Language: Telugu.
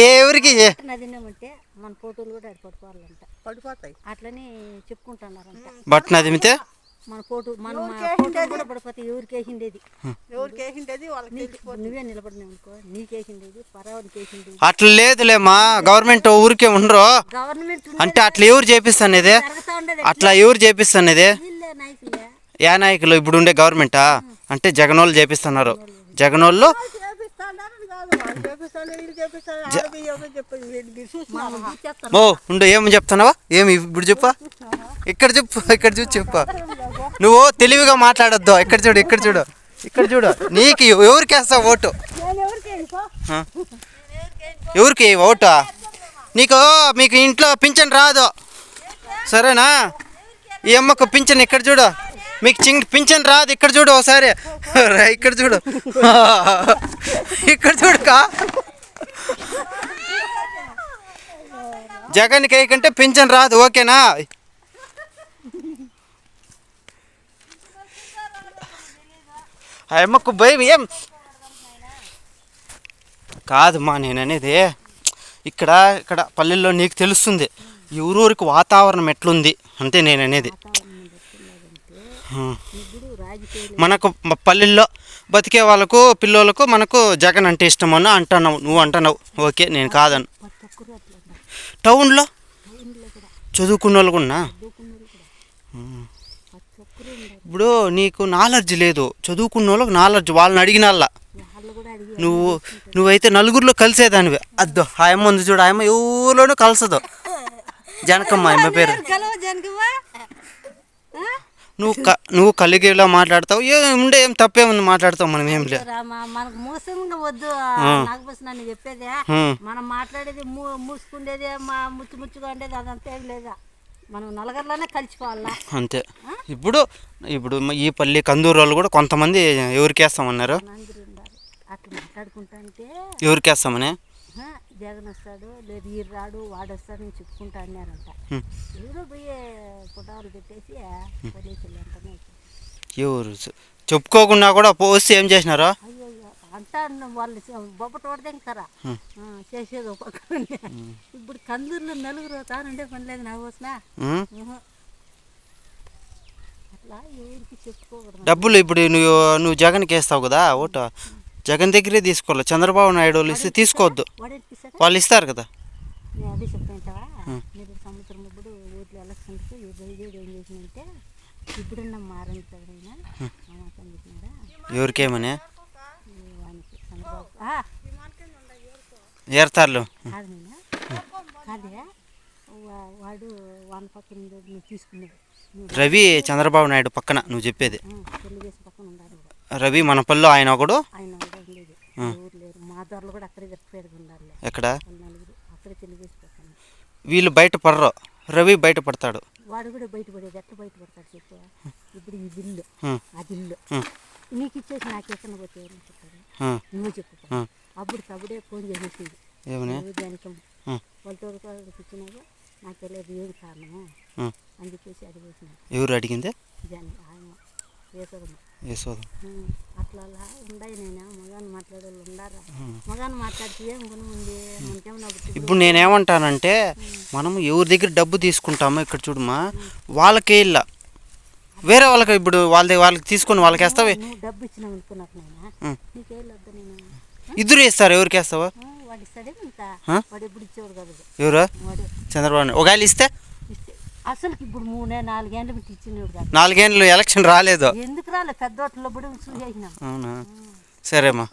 ఏ ఊరికి మన ఫోటోలు కూడా పడిపోవాలంట, పడిపోతాయి అట్లని చెప్పుకుంటున్నారంట. బట్ నదిమితే మన ఫోటో కూడా పడిపోతాయి. ఎవరికేసిండేది నువ్వే నిలబడినావు అనుకో, నీకేసిండేది పరావానికి వేసిండేది. అట్లా లేదులేమా, గవర్నమెంట్ ఊరికే ఉండరు. గవర్నమెంట్ అంటే అట్లా ఎవరు చేపిస్తానేది, అట్లా ఎవరు చేపిస్తానేది? ఏ నాయకులు ఇప్పుడు ఉండే గవర్నమెంటా? అంటే జగన్ వాళ్ళు చేపిస్తున్నారు. జగన్ వాళ్ళు ఉండు. ఏమి చెప్తున్నావా? ఏమి ఇప్పుడు చెప్పా, ఇక్కడ చెప్పు, ఇక్కడ చూసి చెప్పు. నువ్వు తెలివిగా మాట్లాడొద్దు. ఇక్కడ చూడు, ఇక్కడ చూడు, ఇక్కడ చూడు. నీకు ఎవరికి వేస్తావు ఓటు? ఎవరికి ఓటు? మీకు ఇంట్లో పింఛన్ రాదు, సరేనా? ఈ అమ్మకు పింఛన్ ఇక్కడ చూడు, మీకు పింఛన్ రాదు. ఇక్కడ చూడు ఒకసారి, ఇక్కడ చూడు, ఇక్కడ చూడకా. జగన్కి వేయకంటే పింఛన్ రాదు, ఓకేనా? ఆ అమ్మకు భయం ఏం కాదమ్మా. నేను అనేది ఇక్కడ పల్లెల్లో నీకు తెలుస్తుంది ఊరూరికి వాతావరణం ఎట్లుంది అంతే నేను అనేది. మనకు పల్లెల్లో బతికే వాళ్ళకు పిల్లలకు మనకు జగన్ అంటే ఇష్టమన్నా అంటున్నావు, నువ్వు అంటున్నావు, ఓకే, నేను కాదను. టౌన్లో చదువుకున్న వాళ్ళు కూడా ఇప్పుడు నీకు నాలెడ్జ్ లేదు, చదువుకున్న వాళ్ళకి నాలెడ్జ్, వాళ్ళని అడిగినల్లా. నువ్వైతే నలుగురిలో కలిసేదానివే. అద్దు ఆ అమ్మ ఉంది చూడు, ఆ అమ్మ ఎవరిలోనూ జనకమ్మ అమ్మ పేరు. నువ్వు కలిగేలా మాట్లాడతావు, ఏం తప్పేముంది మాట్లాడతావు, మనం ఏం లేదు. మనకు మోసంగా వద్దు నాగభూషణ చెప్పేదే. మనం మాట్లాడేది మూసుకుండేది, ముచ్చుగా ఉండేది అదంతా ఏం లేదా. మనం నలుగురిలోనే కలిసిపోవాలా అంతే. ఇప్పుడు ఈ పల్లి కందూరు వాళ్ళు కూడా కొంతమంది ఎవరికేస్తామన్నారు, అట్లా మాట్లాడుకుంటా అంటే ఎవరికేస్తామని జగన్ వస్తాడు లేదు ఈ రాడు వాడు వస్తాడు అని చెప్పుకుంటా అన్నారంట. ఎవరో పోయి ఫోటోలు పెట్టేసి ఎవరు చెప్పుకోకుండా కూడా పోస్తే ఏం చేసినారా అంటా వాళ్ళు బొబ్బట పడదేంకారా చేసేది ఒక పక్క. ఇప్పుడు కందూరులో నలుగురు తానుండే పని లేదు నాకు వచ్చినా అట్లా ఎవరికి చెప్పుకోకూడదు. డబ్బులు ఇప్పుడు నువ్వు జగన్కి వేస్తావు కదా ఓటు, జగన్ దగ్గరే తీసుకోవాలి. చంద్రబాబు నాయుడు వాళ్ళు ఇస్తే తీసుకోవద్దు, వాళ్ళు ఇస్తారు కదా. అదే చెప్తాంటావా మీరు సంవత్సరం ఇప్పుడు ఓట్లు ఎలక్షన్కి ఏం చేసిందంటే ఇప్పుడున్న మారని ఎవరికేమని ఏర్తారులు కాదే వాడు వాళ్ళ పక్కన తీసుకున్నాడు. రవి చంద్రబాబు నాయుడు పక్కన నువ్వు చెప్పేది. తెలుగుదేశం పక్కన ఉన్నాడు రవి మన పల్లెలో ఆయన ఒకడు, ఆయన ఉండేది ఊరు లేరు. మా దారిలో కూడా అక్కడే జరిపోయాడు ఉండాలి. ఎక్కడ నలుగురు అక్కడే తెలుగుదేశం పక్కన. వీళ్ళు బయట పడరు, రవి బయట పడతాడు. వాడు కూడా బయటపడేది. ఎట్లా బయటపడతాడు చెప్పు. ఇప్పుడు ఈ బిల్లు అది ఇల్లు నీకు ఇచ్చేసి నాకు ఎక్కడ పోతే ఎవరు చెప్తారు, నువ్వు చెప్పు. అప్పుడే ఫోన్ చేసేసింది దానికి వాళ్ళతో ఇచ్చినాక నాకు తెలియదు ఏం కారణము అని చెప్పేసి అడిగేసిన. ఎవరు అడిగింది? అట్లా ఉండాయి. నేను మగాన్ని మాట్లాడే వాళ్ళు ఉండారా, మగాన్ని మాట్లాడితే ఏం గుణం ఉంది మనకేమన్నా. ఇప్పుడు నేనేమంటానంటే మనము ఎవరి దగ్గర డబ్బు తీసుకుంటామో ఇక్కడ చూడమా వాళ్ళకే ఇల్ల వేరే వాళ్ళకి ఇప్పుడు వాళ్ళకి తీసుకొని వాళ్ళకి వేస్తావే. డబ్బు ఇచ్చినావు అనుకున్నాను నేను, నీకే వద్దా నేను. ఇద్దరు వేస్తారు, ఎవరికి వేస్తావా? వాడు ఇస్తాడే వాడు ఎప్పుడు ఇచ్చేవాడు కదా. ఎవరు? చంద్రబాబు. ఒకవేళ ఇస్తే అసలు ఇప్పుడు 3-4 ఏళ్ళు పెట్టి ఇచ్చినాడు కదా. 4 ఏళ్ళు ఎలక్షన్ రాలేదు. ఎందుకు రాలేదు? పెద్దోట్లో కూడా చూసేసినాం. అవునా, సరేమ్మా.